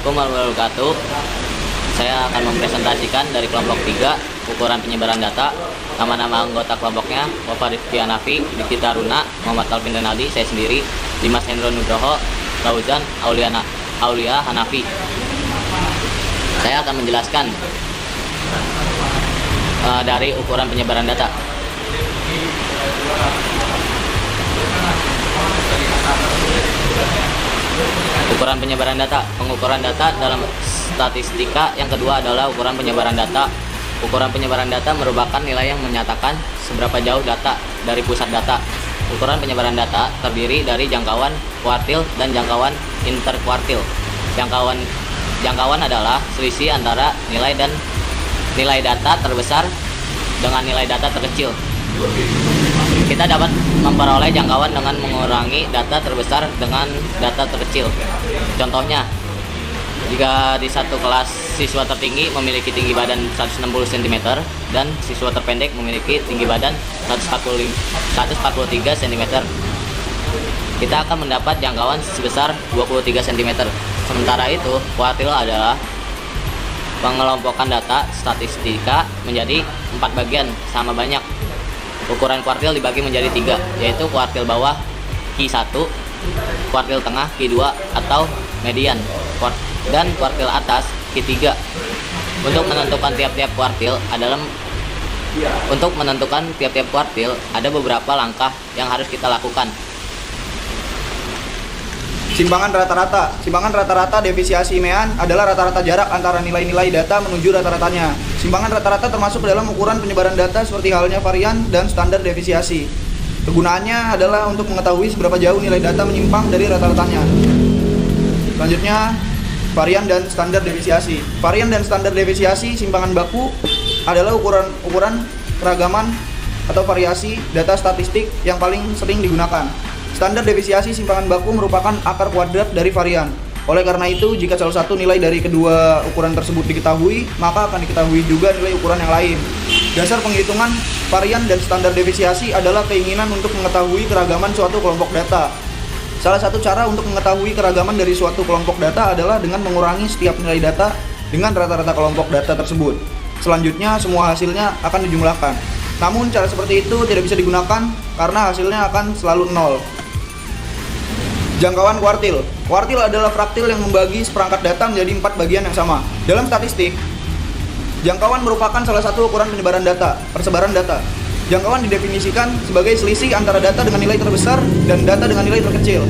Assalamualaikum warahmatullahi wabarakatuh. Saya akan mempresentasikan dari kelompok 3 ukuran penyebaran data. Nama-nama anggota kelompoknya Bapak Rifki Hanafi, Diki Taruna, Muhammad Alvin Renaldi, saya sendiri, Dimas Hendro Nugroho, Fauzan Aulia Hanafi. Saya akan menjelaskan dari ukuran penyebaran data. Ukuran penyebaran data. Pengukuran data dalam statistika yang kedua adalah ukuran penyebaran data. Ukuran penyebaran data merupakan nilai yang menyatakan seberapa jauh data dari pusat data. Ukuran penyebaran data terdiri dari jangkauan kuartil dan jangkauan interkuartil. Jangkauan adalah selisih antara nilai data terbesar dengan nilai data terkecil. Kita dapat memperoleh jangkauan dengan mengurangi data terbesar dengan data terkecil. Contohnya, jika di satu kelas siswa tertinggi memiliki tinggi badan 160 cm dan siswa terpendek memiliki tinggi badan 143 cm, kita akan mendapat jangkauan sebesar 23 cm. Sementara itu, kuartil adalah pengelompokan data statistika menjadi 4 bagian sama banyak. Ukuran kuartil dibagi menjadi 3, yaitu kuartil bawah Q1, kuartil tengah Q2 atau median, dan kuartil atas Q3. Untuk menentukan tiap-tiap kuartil ada beberapa langkah yang harus kita lakukan. Simbangan rata-rata. Simbangan rata-rata defisiasi mean adalah rata-rata jarak antara nilai-nilai data menuju rata-ratanya. Simbangan rata-rata termasuk dalam ukuran penyebaran data seperti halnya varian dan standar defisiasi. Kegunaannya adalah untuk mengetahui seberapa jauh nilai data menyimpang dari rata-ratanya. Selanjutnya, varian dan standar defisiasi. Varian dan standar defisiasi simbangan baku adalah ukuran keragaman atau variasi data statistik yang paling sering digunakan. Standar defisiasi simpangan baku merupakan akar kuadrat dari varian. Oleh karena itu, jika salah satu nilai dari kedua ukuran tersebut diketahui, maka akan diketahui juga nilai ukuran yang lain. Dasar penghitungan varian dan standar defisiasi adalah keinginan untuk mengetahui keragaman suatu kelompok data. Salah satu cara untuk mengetahui keragaman dari suatu kelompok data adalah dengan mengurangi setiap nilai data dengan rata-rata kelompok data tersebut. Selanjutnya, semua hasilnya akan dijumlahkan. Namun, cara seperti itu tidak bisa digunakan karena hasilnya akan selalu nol. Jangkauan kuartil. Kuartil adalah fraktil yang membagi seperangkat data menjadi 4 bagian yang sama. Dalam statistik, jangkauan merupakan salah satu ukuran penyebaran data, persebaran data. Jangkauan didefinisikan sebagai selisih antara data dengan nilai terbesar dan data dengan nilai terkecil.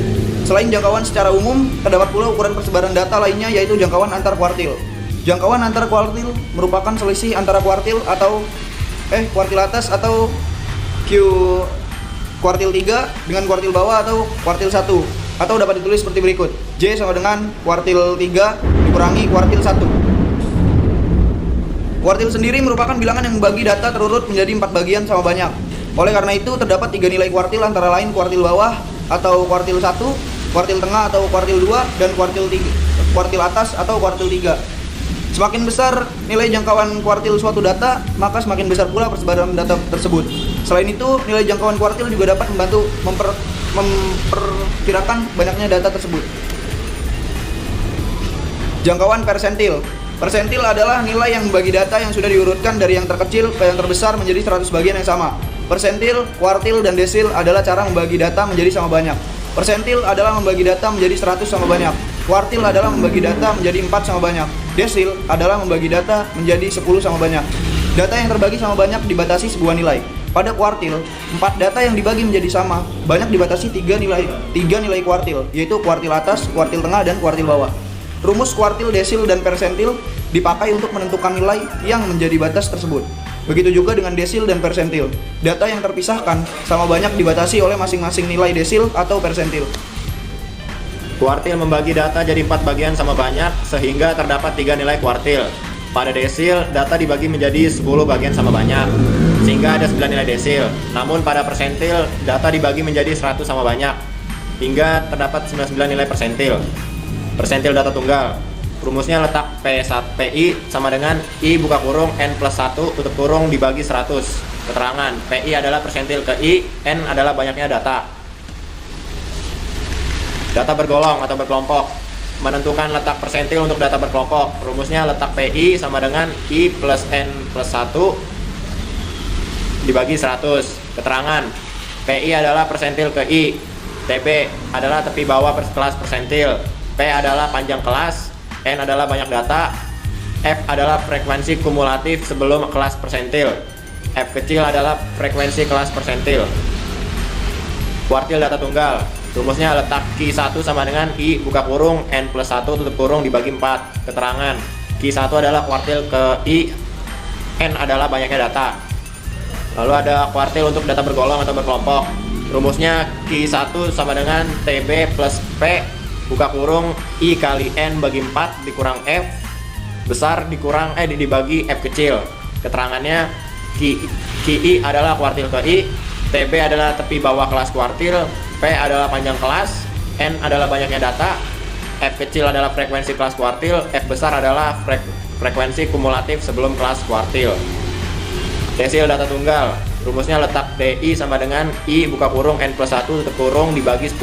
Selain jangkauan secara umum, terdapat pula ukuran persebaran data lainnya yaitu jangkauan antar kuartil. Jangkauan antar kuartil merupakan selisih antara kuartil atas atau kuartil 3 dengan kuartil bawah atau kuartil 1. Atau dapat ditulis seperti berikut: J sama dengan kuartil 3 dikurangi kuartil 1. Kuartil sendiri merupakan bilangan yang membagi data terurut menjadi 4 bagian sama banyak. Oleh karena itu, terdapat 3 nilai kuartil antara lain kuartil bawah atau kuartil 1, kuartil tengah atau kuartil 2, dan kuartil atas atau kuartil 3. Semakin besar nilai jangkauan kuartil suatu data, maka semakin besar pula persebaran data tersebut. Selain itu, nilai jangkauan kuartil juga dapat membantu memperkirakan banyaknya data tersebut. Jangkauan persentil. Persentil adalah nilai yang membagi data yang sudah diurutkan dari yang terkecil ke yang terbesar menjadi 100 bagian yang sama. Persentil, kuartil, dan desil adalah cara membagi data menjadi sama banyak. Persentil adalah membagi data menjadi 100 sama banyak. Kuartil adalah membagi data menjadi 4 sama banyak. Desil adalah membagi data menjadi 10 sama banyak. Data yang terbagi sama banyak dibatasi sebuah nilai. Pada kuartil, 4 data yang dibagi menjadi sama banyak dibatasi 3 nilai kuartil, yaitu kuartil atas, kuartil tengah, dan kuartil bawah. Rumus kuartil, desil, dan persentil dipakai untuk menentukan nilai yang menjadi batas tersebut. Begitu juga dengan desil dan persentil. Data yang terpisahkan sama banyak dibatasi oleh masing-masing nilai desil atau persentil. Kuartil membagi data jadi 4 bagian sama banyak sehingga terdapat 3 nilai kuartil. Pada desil, data dibagi menjadi 10 bagian sama banyak sehingga ada 9 nilai desil. Namun pada persentil, data dibagi menjadi 100 sama banyak hingga terdapat 99 nilai persentil. Persentil data tunggal. Rumusnya letak PI sama dengan I buka kurung N plus 1 tutup kurung dibagi 100. Keterangan, PI adalah persentil ke I, N adalah banyaknya data. Data bergolong atau berkelompok. menentukan letak persentil untuk data berkelompok. Rumusnya letak PI sama dengan I plus N plus 1 dibagi 100. Keterangan, PI adalah persentil ke I, TB adalah tepi bawah kelas persentil, P adalah panjang kelas, N adalah banyak data, F adalah frekuensi kumulatif sebelum kelas persentil, F kecil adalah frekuensi kelas persentil. Kuartil data tunggal, rumusnya letak Q1 sama dengan I buka kurung N plus 1 tutup kurung dibagi 4. Keterangan, Q1 adalah kuartil ke I, N adalah banyaknya data. Lalu ada kuartil untuk data bergolong atau berkelompok. Rumusnya Q1 sama dengan TB plus P buka kurung I kali N bagi 4 dikurang F besar dikurang dibagi F kecil. Keterangannya, QI adalah kuartil ke I, TB adalah tepi bawah kelas kuartil, P adalah panjang kelas, N adalah banyaknya data, F kecil adalah frekuensi kelas kuartil, F besar adalah frekuensi kumulatif sebelum kelas kuartil. Desil data tunggal, rumusnya letak DI sama dengan I buka kurung N plus 1 tutup kurung dibagi 10.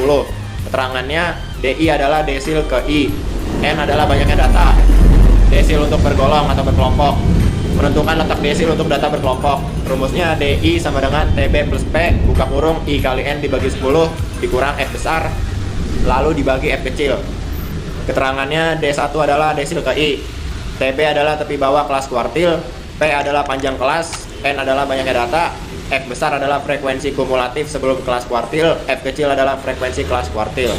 Keterangannya, DI adalah desil ke I, N adalah banyaknya data. Desil untuk bergolong atau berkelompok, menentukan letak desil untuk data berkelompok. Rumusnya DI sama dengan TB plus P buka kurung I kali N dibagi 10 dikurang F besar lalu dibagi F kecil. Keterangannya, D1 adalah desil ke I, TB adalah tepi bawah kelas kuartil, P adalah panjang kelas, N adalah banyaknya data, F besar adalah frekuensi kumulatif sebelum kelas kuartil, F kecil adalah frekuensi kelas kuartil.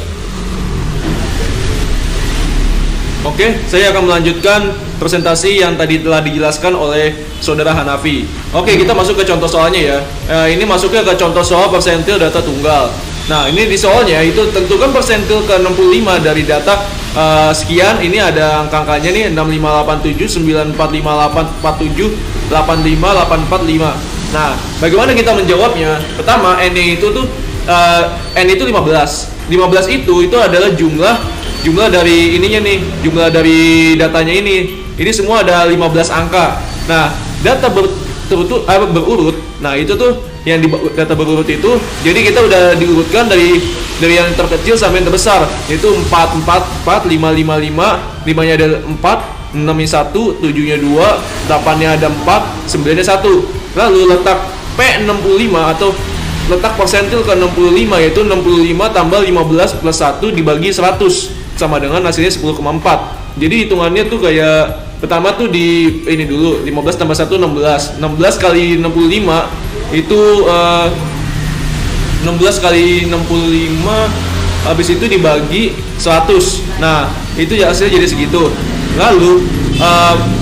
Oke, saya akan melanjutkan presentasi yang tadi telah dijelaskan oleh Saudara Hanafi. Oke, kita masuk ke contoh soalnya ya. Ini masuknya ke contoh soal persentil data tunggal. Nah, ini di soalnya itu tentukan persentil ke 65 dari data sekian. Ini ada angka-angkanya nih 6587, 945, 847, 85, 845. Nah, bagaimana kita menjawabnya? Pertama, N itu tuh N itu 15. 15 itu adalah jumlah dari ininya nih, jumlah dari datanya ini. Ini semua ada 15 angka. Nah, data berurut. Nah, itu tuh yang di data berurut itu. Jadi kita udah diurutkan dari yang terkecil sampai yang terbesar. Itu 4 4 4 5 5 5, 5-nya ada 4, 6-nya 1, 7-nya 2, 8-nya ada 4, 9-nya 1. Lalu letak P65 atau letak persentil ke 65 yaitu 65 tambah 15 plus 1 dibagi 100 sama dengan hasilnya 10,4. Jadi hitungannya tuh kayak pertama tuh di ini dulu 15 tambah 1 16. 16 kali 65 itu 16 kali 65 habis itu dibagi 100. Nah, itu ya hasilnya jadi segitu. Lalu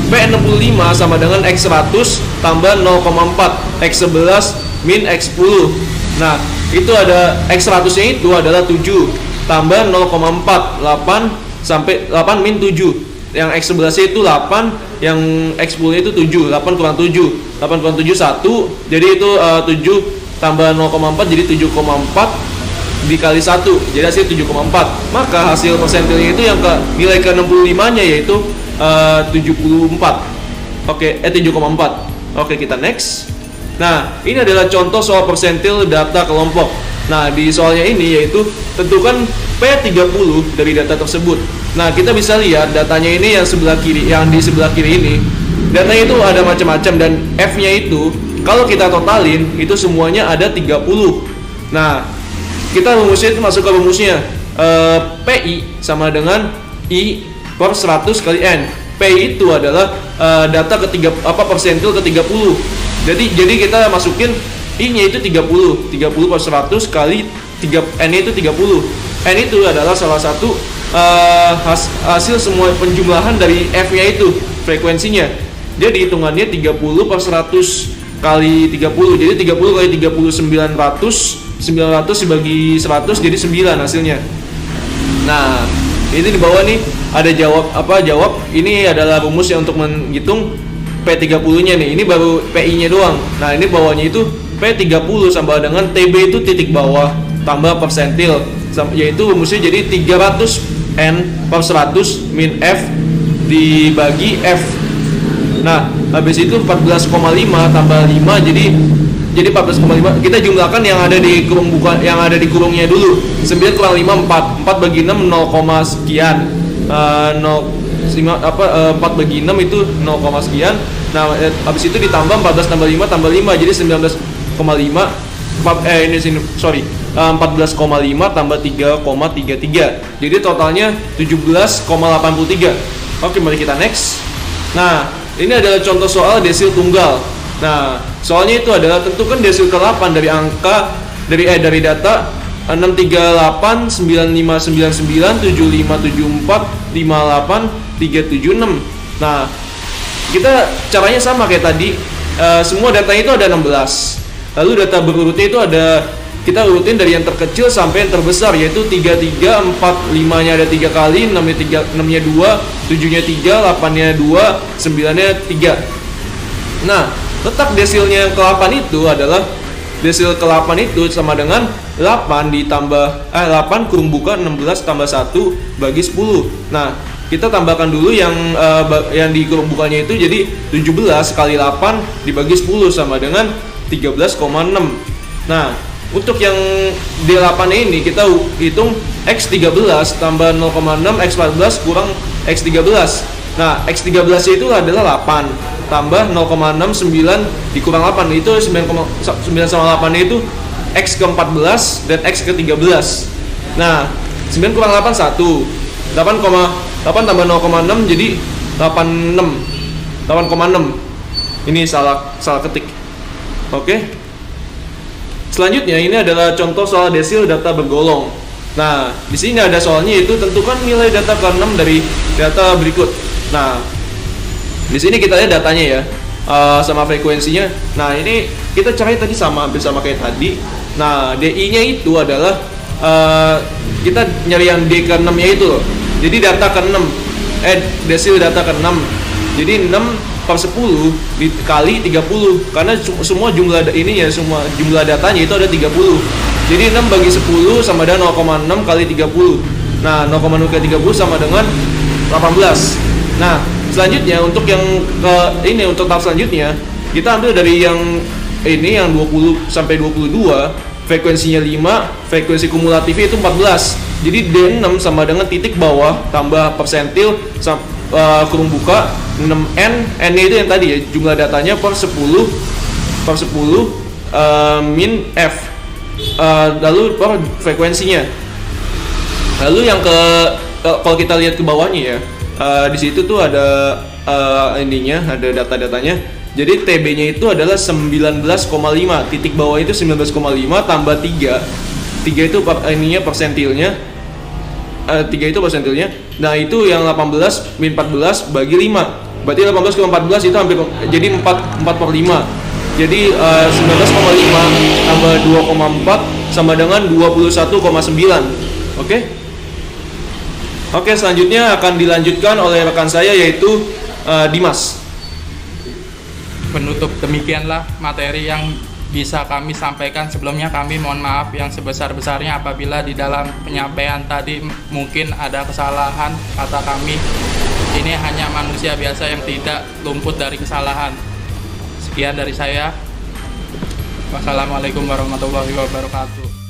P65 sama dengan X100 tambah 0,4 X11 min X10. Nah, itu ada X100 nya itu adalah 7 tambah 0,4 8 sampai 8 min 7. Yang X11 nya itu 8, yang X10 nya itu 7. 8 kurang 7, 8 kurang 7 1. Jadi itu 7 tambah 0,4 jadi 7,4 dikali 1 jadi hasil 7,4. Maka hasil persentilnya itu yang ke nilai ke 65 nya yaitu 74. Oke, 7,4. Oke, kita next. Nah, ini adalah contoh soal persentil data kelompok. Nah, di soalnya ini yaitu tentukan P30 dari data tersebut. Nah, kita bisa lihat datanya ini yang sebelah kiri, yang di sebelah kiri ini. Datanya itu ada macam-macam dan F-nya itu kalau kita totalin itu semuanya ada 30. Nah, kita rumusnya itu masuk ke rumusnya. PI sama dengan I per 100 kali N. PI itu adalah data persentil ke 30. Jadi kita masukin I-nya itu 30 per 100 kali N itu 30. N itu adalah salah satu hasil semua penjumlahan dari F-nya itu, frekuensinya. Jadi hitungannya 30 per 100 kali 30. Jadi 30 kali 30 900 dibagi 100 jadi 9 hasilnya. Nah, ini di bawah nih ada jawab ini adalah rumus yang untuk menghitung P30-nya nih. Ini baru PI-nya doang. Nah, ini bawahnya itu P30 sama dengan TB itu titik bawah tambah persentil, yaitu rumusnya jadi 300 N per 100 min F dibagi F. Nah, habis itu 14,5 tambah 5 jadi 14,5. Kita jumlahkan yang ada di kurung kurungnya dulu. 9 kurang 5 4 bagi 6 0, sekian. 4 bagi 6 itu 0, sekian. Nah, habis itu ditambah 14 tambah 5 tambah 5 jadi 19,5. 14,5 tambah 3,33. Jadi totalnya 17,83. Oke, mari kita next. Nah, ini adalah contoh soal desil tunggal. Nah, soalnya itu adalah tentukan desil ke-8 dari data 638 9599 7574 58376. Nah, kita caranya sama kayak tadi. Semua datanya itu ada 16. Lalu data berurutnya itu kita urutin dari yang terkecil sampai yang terbesar, yaitu 33, 4, 5-nya ada 3 kali, 6-nya 2, 7-nya 3, 8-nya 2, 9-nya 3. Nah, letak desilnya yang ke-8 itu adalah desil ke-8 itu sama dengan 8 kurung buka 16 tambah 1 bagi 10. Nah, kita tambahkan dulu yang di kurung bukanya itu, jadi 17 kali 8 dibagi 10 sama dengan 13,6. Nah, untuk yang D8 ini kita hitung X13 tambah 0,6 X14 kurang X13. Nah, X13 itu adalah 8 tambah 0,69 dikurang 8 itu 9 sama 8 itu X ke-14 dan X ke-13. Nah, 9 kurang 8 1. 8 tambah 0,6 jadi 8,6. Ini salah ketik. Oke. Selanjutnya ini adalah contoh soal desil data bergolong. Nah, di sini ada soalnya, yaitu tentukan nilai data ke-6 dari data berikut. Nah, di sini kita lihat datanya ya, sama frekuensinya. Nah, ini kita cari tadi hampir sama kayak tadi. Nah, DI-nya itu adalah kita nyari yang D ke-6-nya itu loh. Jadi data ke-6, desil data ke-6. Jadi 6/10 dikali 30, karena semua jumlah semua jumlah datanya itu ada 30. Jadi 6 bagi 10 sama dengan 0,6 kali 30. Nah, 0,6 kali 30 sama dengan 18. Nah, selanjutnya untuk untuk tahap selanjutnya kita ambil dari yang 20 sampai 22, frekuensinya 5, frekuensi kumulatifnya itu 14. Jadi D6 sama dengan titik bawah tambah persentil kurung buka 6N, N-nya itu yang tadi ya, jumlah datanya per 10 min F, lalu per frekuensinya. Lalu yang kalau kita lihat ke bawahnya ya, di situ tuh ada ada data-datanya. Jadi TB-nya itu adalah 19,5, titik bawah itu 19,5 tambah 3 itu persentilnya. 3 itu persentilnya. Nah, itu yang 18 min 14 bagi 5. Berarti 18 ke 14 itu hampir jadi 4/5. Jadi 19,5 tambah 2,4 sama dengan 21,9. Oke, selanjutnya akan dilanjutkan oleh rekan saya, yaitu Dimas. Penutup, demikianlah materi yang bisa kami sampaikan. Sebelumnya kami mohon maaf yang sebesar-besarnya apabila di dalam penyampaian tadi mungkin ada kesalahan kata kami. Ini hanya manusia biasa yang tidak luput dari kesalahan. Sekian dari saya. Wassalamualaikum warahmatullahi wabarakatuh.